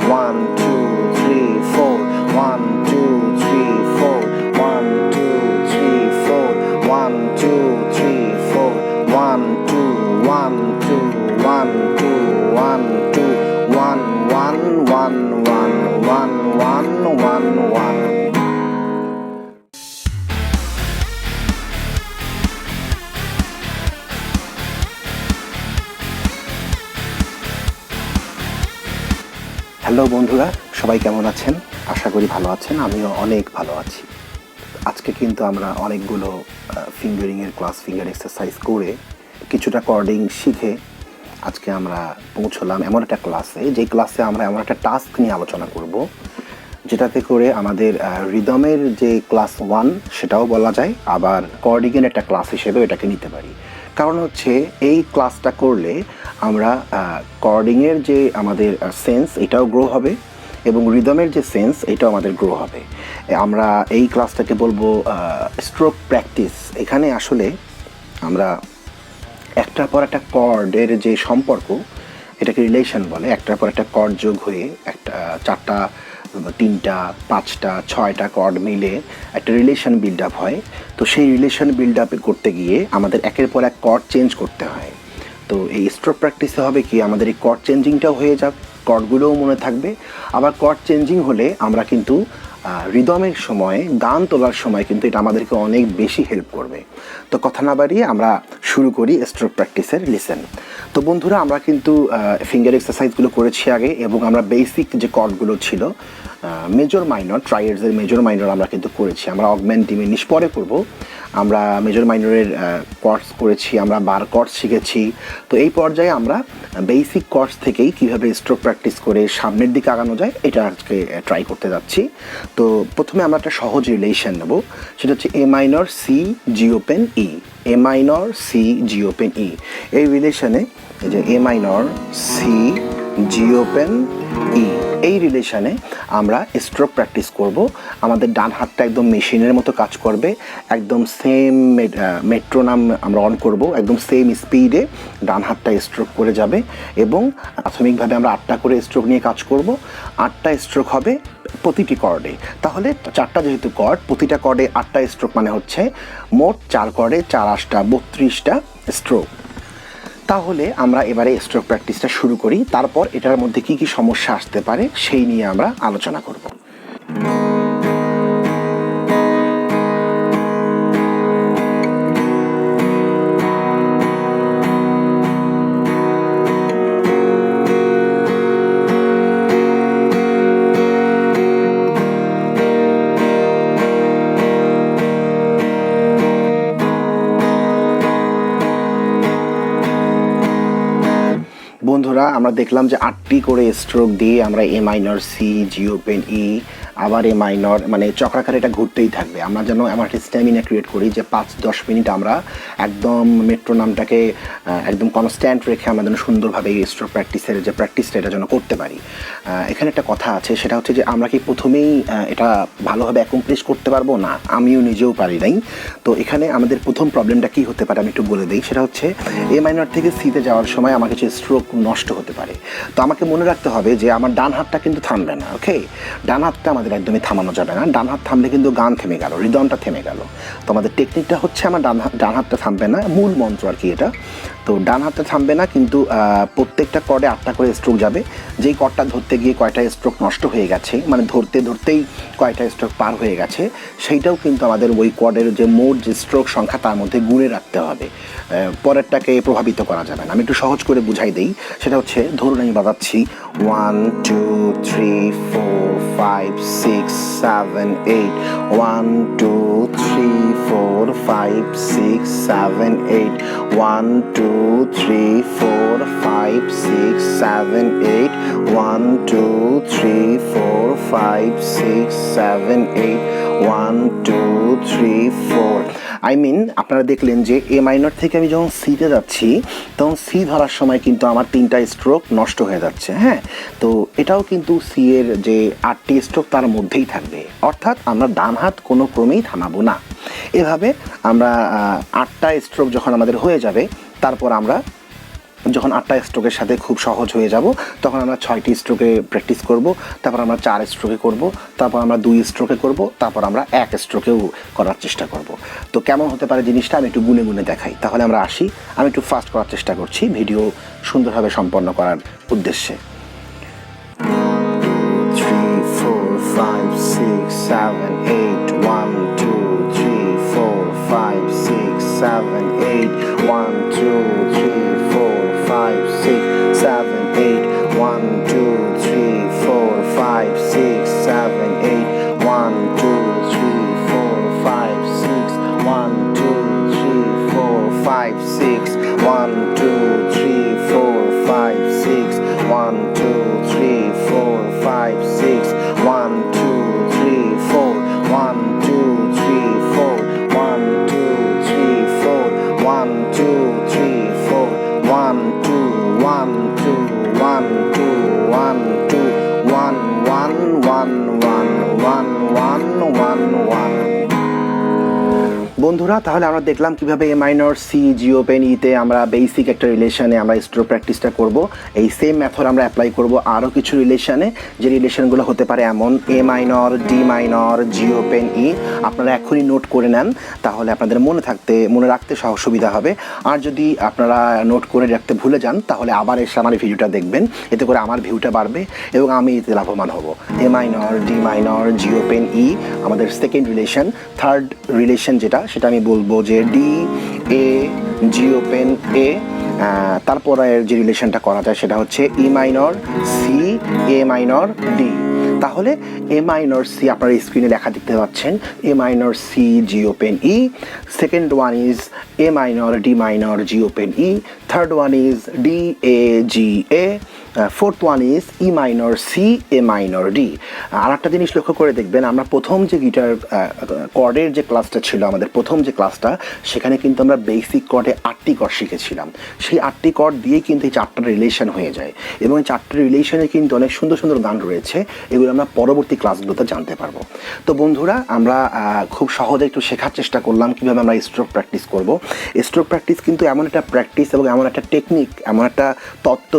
1 2 3 4 1 2 3 4 1 2 3 4 1 2 3 4 1 2 1 2 1 2 1 2 1 1 1 1 1 1 1 1 hello বন্ধুরা, সবাই কেমন আছেন? আশা করি ভালো আছেন। আমিও অনেক ভালো আছি। আজকে কিন্তু আমরা অনেকগুলো ফিঙ্গারিংয়ের ক্লাস, ফিঙ্গার এক্সারসাইজ করে কিছুটা কর্ডিং শিখে আজকে আমরা পৌঁছলাম এমন একটা ক্লাসে, যেই ক্লাসে আমরা এমন একটা টাস্ক নিয়ে আলোচনা করব যেটাতে করে আমাদের রিদমের যে ক্লাস 1 সেটাও বলা যায়, আবার কর্ডিংয়ের একটা ক্লাস হিসেবেও এটাকে নিতে পারি। কারণ হচ্ছে এই ক্লাসটা করলে আমরা কর্ডিংয়ের যে আমাদের সেন্স এটাও গ্রো হবে এবং রিদমের যে সেন্স এটাও আমাদের গ্রো হবে। আমরা এই ক্লাসটাকে বলবো স্ট্রোক প্র্যাকটিস। এখানে আসলে আমরা একটার পর একটা কর্ডের যে সম্পর্ক, এটাকে রিলেশন বলে। একটার পর একটা কর্ড যোগ হয়ে একটা 4টা 3টা 5টা 6টা কর্ড মিলে একটা রিলেশন বিল্ড আপ হয়। তো সেই রিলেশন বিল্ড আপ করতে গিয়ে আমাদের একের পর এক কর্ড চেঞ্জ করতে হয়। তো এই স্ট্রোক প্র্যাকটিসে হবে কি, আমাদের এই কর্ড চেঞ্জিংটাও হয়ে যাবে, কর্ডগুলোও মনে থাকবে। আবার কর্ড চেঞ্জিং হলে আমরা কিন্তু রিদমের সময়, গান তোলার সময় কিন্তু এটা আমাদেরকে অনেক বেশি হেল্প করবে। তো কথা না বাড়িয়ে আমরা শুরু করি স্ট্রোক প্র্যাকটিসের লিসেন। তো বন্ধুরা, আমরা কিন্তু ফিঙ্গার এক্সারসাইজগুলো করেছি আগে এবং আমরা বেসিক যে কর্ডগুলো ছিল মেজর মাইনর, ট্রাইয়ার্সের মেজর মাইনর আমরা কিন্তু করেছি। আমরা অগমেন্ট ডিমিনিশ পরে করব। আমরা মেজর মাইনরের কর্ডস করেছি, আমরা বার কর্ডস শিখেছি। তো এই পর্যায়ে আমরা বেসিক কর্ডস থেকেই কীভাবে স্ট্রোক প্র্যাকটিস করে সামনের দিকে আগানো যায় এটা আজকে ট্রাই করতে যাচ্ছি। তো প্রথমে আমরা একটা সহজ রিলেশন নেব, সেটা হচ্ছে এ মাইনর সি জি ওপেন ই, এ মাইনর সি জি ওপেন ই। এই রিলেশনে এই যে এ মাইনর সি জি ওপেন ই, এই রিলেশনে আমরা স্ট্রোক প্র্যাকটিস করব। আমাদের ডান হাতটা একদম মেশিনের মতো কাজ করবে, একদম সেম মেট্রোনাম আমরা অন করব, একদম সেম স্পিডে ডান হাতটা স্ট্রোক করে যাবে এবং প্রাথমিকভাবে আমরা 8টা করে স্ট্রোক নিয়ে কাজ করব। 8টা স্ট্রোক হবে প্রতিটি কর্ডে। তাহলে 4টা যেহেতু কর্ড, প্রতিটা কর্ডে 8টা স্ট্রোক মানে হচ্ছে মোট 4 কর্ডে 4 8টা 32টা স্ট্রোক। তাহলে আমরা এবারে স্ট্রোক প্র্যাকটিসটা শুরু করি। তারপর এটার মধ্যে কি কি সমস্যা আসতে পারে সেই নিয়ে আমরা আলোচনা করব। বন্ধুরা, আমরা দেখলাম যে 8টি করে স্ট্রোক দিয়ে আমরা এ মাইনর সি জি ওপেন ই, আবার এ মাইনর, মানে চক্রাকারে এটা ঘুরতেই থাকবে। আমরা যেন আমার একটা স্ট্যামিনা ক্রিয়েট করি যে 5-10 মিনিট আমরা একদম মেট্রোনামটাকে একদম কনস্ট্যান্ট রেখে আমরা যেন সুন্দরভাবে এই স্ট্রোক প্র্যাকটিসের যে প্র্যাকটিসটা এটা যেন করতে পারি। এখানে একটা কথা আছে, সেটা হচ্ছে যে আমরা কি প্রথমেই এটা ভালোভাবে অ্যাকমপ্লিশ করতে পারবো না? আমিও নিজেও পারি নাই। তো এখানে আমাদের প্রথম প্রবলেমটা কি হতে পারে আমি একটু বলে দিই। সেটা হচ্ছে এ মাইনর থেকে সিতে যাওয়ার সময় আমার কিছু স্ট্রোক নষ্ট হতে পারে। তো আমাকে মনে রাখতে হবে যে আমার ডান হাতটা কিন্তু থামবে না। ওকে, ডান হাতটা আমাদের একদমই থামানো যাবে না। ডান হাত থামলে কিন্তু গান থেমে গেল, রিদমটা থেমে গেল। তো আমাদের টেকনিকটা হচ্ছে আমার ডান হাতটা থামবে না, মূল মন্ত্র আর কি এটা। তো ডান হাতটা থামবে না, কিন্তু প্রত্যেকটা কর্ডে 8টা করে স্ট্রোক যাবে। যেই কর্ডটা ধরতে গিয়ে কয়টা স্ট্রোক নষ্ট হয়ে গেছে, মানে ধরতেই কয়টা স্ট্রোক পার হয়ে গেছে, সেইটাও কিন্তু আমাদের ওই কর্ডের যে মোট যে স্ট্রোক সংখ্যা তার মধ্যে গুণে রাখতে হবে। পরেরটাকে প্রভাবিত করা যাবে না। আমি একটু সহজ করে বুঝাই দিই। সেটা হচ্ছে, ধরুন আমি বাজাচ্ছি 1 2 3 4 5 6 7 8 1 2 3 4 5 6 7 8 1 2 3 4 5 6 7 8 1 2 3 4 5 6 7 8 1 2 3 4। আপনারা দেখলেন যে এ মাইনর থেকে আমি যখন সিতে যাচ্ছি তখন সি ধরার সময় কিন্তু আমার 3টা স্ট্রোক নষ্ট হয়ে যাচ্ছে। হ্যাঁ, তো এটাও কিন্তু সি এর যে 8টি স্ট্রোক তার মধ্যেই থাকবে, অর্থাৎ আমরা ডান হাত কোনো ক্রমেই থামাবো না। এভাবে আমরা 8টা স্ট্রোক যখন আমাদের হয়ে যাবে, তারপর আমরা যখন 8টা স্ট্রোকের সাথে খুব সহজ হয়ে যাব তখন আমরা 6টি স্ট্রোকে প্র্যাকটিস করব, তারপর আমরা 4 স্ট্রোকে করব, তারপর আমরা 2 স্ট্রোকে করব, তারপর আমরা 1 স্ট্রোকেও করার চেষ্টা করব। তো কেমন হতে পারে জিনিসটা আমি একটু গুনে গুনে দেখাই। তাহলে আমরা আসি, আমি একটু ফাস্ট করার চেষ্টা করছি ভিডিও সুন্দরভাবে সম্পন্ন করার উদ্দেশ্যে। 3 4 5 6 7 8 1 2 3 4 5 6 7 8 1 2 3 4 5 6 7 8 1 2 3 4 5 6 7 8 1 2 3 4 5 6 1 2 3 4 5 6 1 2 3 4 5 6 1 2 3 4 5 6 1 2 3 4 1 2 3 4 1 2 3 4 1 2 3 4 1 2 1 2 1 2 1 2 1 1 1 1 1 1 1 1। বন্ধুরা, তাহলে আমরা দেখলাম কিভাবে এ মাইনর, সি, জি ওপেন, ইতে আমরা বেসিক একটা রিলেশনে আমরা স্ট্রোক প্র্যাকটিসটা করব। এই সেম মেথড আমরা অ্যাপ্লাই করব আরও কিছু রিলেশনে, যে রিলেশনগুলো হতে পারে এমন: এ minor, D minor, G open, ই। আপনারা এখনই নোট করে নেন, তাহলে আপনাদের মনে রাখতে সুবিধা হবে। আর যদি আপনারা নোট করে রাখতে ভুলে যান তাহলে আবার এসে আমার ভিডিওটা দেখবেন, এতে করে আমার ভিউটা বাড়বে এবং আমি এতে লাভবান হব। এ minor, D minor, G open, ই আমাদের সেকেন্ড রিলেশন। থার্ড রিলেশন সেটা আমি বলবো যে ডি, এ, জি ওপেন, এ। তারপরে যে রিলেশনটা করা যায় সেটা হচ্ছে E minor, C, A minor, D. তাহলে এ মাইনর, সি আপনারা স্ক্রিনে লেখা দেখতে পাচ্ছেন, A minor, C, G open, E. Second one is A minor, D minor, G open, E. Third one is D, A, G, A. Fourth one is E minor, C, A minor, D. আর একটা জিনিস লক্ষ্য করে দেখবেন, আমরা প্রথম যে guitar কর্ডের যে ক্লাসটা ছিল, আমাদের প্রথম যে ক্লাসটা, সেখানে কিন্তু আমরা বেসিক কর্ডে 8টি কর্ড শিখেছিলাম। সেই 8টি কর্ড দিয়েই কিন্তু এই 4টা রিলেশন হয়ে যায় এবং এই 4টা রিলেশনে কিন্তু অনেক সুন্দর সুন্দর গান রয়েছে, এগুলো আমরা পরবর্তী ক্লাসগুলোতে জানতে পারবো। তো বন্ধুরা, আমরা খুব সহজে একটু শেখার চেষ্টা করলাম কীভাবে আমরা স্ট্রোক প্র্যাকটিস করব। স্ট্রোক প্র্যাকটিস কিন্তু এমন একটা প্র্যাকটিস এবং এমন একটা টেকনিক, এমন একটা তত্ত্ব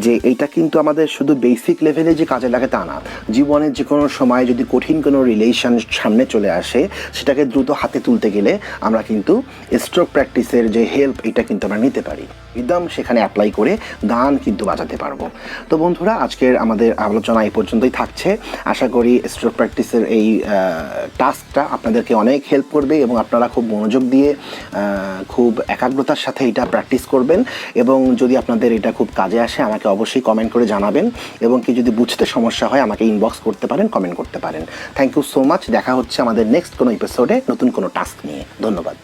যে এইটা কিন্তু আমাদের শুধু বেসিক লেভেলে যে কাজে লাগে তা না। জীবনের যে কোনো সময় যদি কঠিন কোনো রিলেশন সামনে চলে আসে, সেটাকে দ্রুত হাতে তুলতে গেলে আমরা কিন্তু স্ট্রোক প্র্যাকটিসের যে হেল্প, এটা কিন্তু আমরা নিতে পারি। রিদম সেখানে অ্যাপ্লাই করে গান কিন্তু বাজাতে পারবো। তো বন্ধুরা, আজকের আমাদের আলোচনা এই পর্যন্তই থাকছে। আশা করি স্ট্রোক প্র্যাকটিসের এই টাস্কটা আপনাদেরকে অনেক হেল্প করবে এবং আপনারা খুব মনোযোগ দিয়ে খুব একাগ্রতার সাথে এটা প্র্যাকটিস করবেন। এবং যদি আপনাদের এটা খুব কাজে আসে আমাকে অবশ্যই কমেন্ট করে জানাবেন, এবং কি যদি বুঝতে সমস্যা হয় আমাকে ইনবক্স করতে পারেন, কমেন্ট করতে পারেন। Thank you so much. দেখা হচ্ছে আমাদের নেক্সট কোনো এপিসোডে নতুন কোনো টাস্ক নিয়ে। ধন্যবাদ।